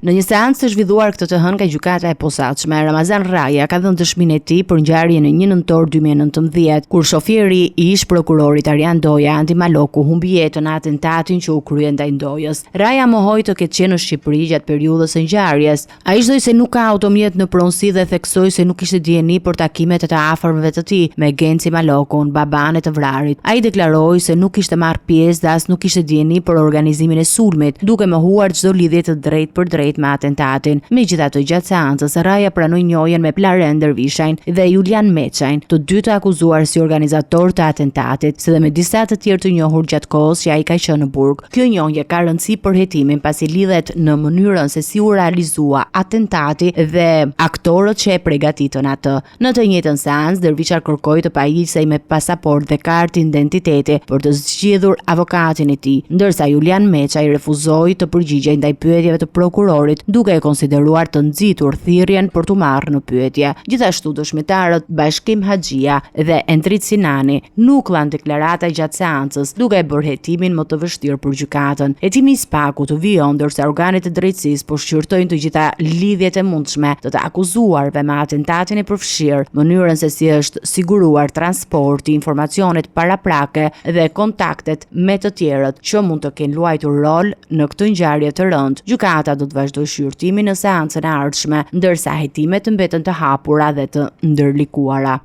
Në një seancë të zhvilluar këtë të hënë nga gjykata e posaçme, Ramazan Raja ka dhënë dëshminë e tij për ngjarjen e 1 nëntor 2019, kur shofieri i ish prokurorit Arjan Doja, Andi Maloku, humbi jetën në atentatin që u krye ndaj Dojës. Raja mohoi të ketë qenë në Shqipëri gjatë periudhës së ngjarjes. Ai shtoi se nuk ka automjet në pronësi dhe theksoi se nuk kishte dieni për takimet e të afërmëve të tij me Genci Malokun, baban e të vrarit. Ai deklaroi se nuk kishte marrë pjesë dhe as nuk kishte dieni për organizimin e sulmit, duke mohuar çdo lidhje të drejtë për drejtë me atentatin. Megjithatë, gjatë seancës, Raja pranoi njojën me Plaren Dervishajn dhe Julian Meçajn, të dy të akuzuar si organizator të atentatit, si dhe me disa të tjerë të njohur gjatë kohës që ai ka qenë në burg. Kjo njohje ka rëndësi për hetimin pasi lidhet në mënyrën se si u realizua atentati dhe aktorët që e përgatitën atë. Në të njëjtën seancë, Dervisha kërkoi të pajisej me pasaportë dhe kartë identiteti për të zgjedhur avokatin e tij, ndërsa Julian Meçaj refuzoi të përgjigjej ndaj pyetjeve të prokurorit, duke e konsideruar të nxitur thirrjen për t'u marrë në pyetje. Gjithashtu, dëshmitarët Bashkim Haxhia dhe Endrit Sinani nuk dhanë deklarata gjatë seancës, duke e bërë hetimin më të vështirë për gjykatën. Hetimi i spaku të vijon ndërsa organet e drejtësisë po shqyrtojnë të gjitha lidhjet e mundshme të akuzuarve me atentatin e përfshirë, mënyrën se si është siguruar transporti, informacionet paraprake dhe kontaktet me të tjerët që mund të kenë luajtur rol në këtë ngjarje të rëndë. Gjykata do të vazhdojë shqyrtimin në seancën e ardhshme, ndërsa hetimet mbeten të hapura dhe të ndërlikuara.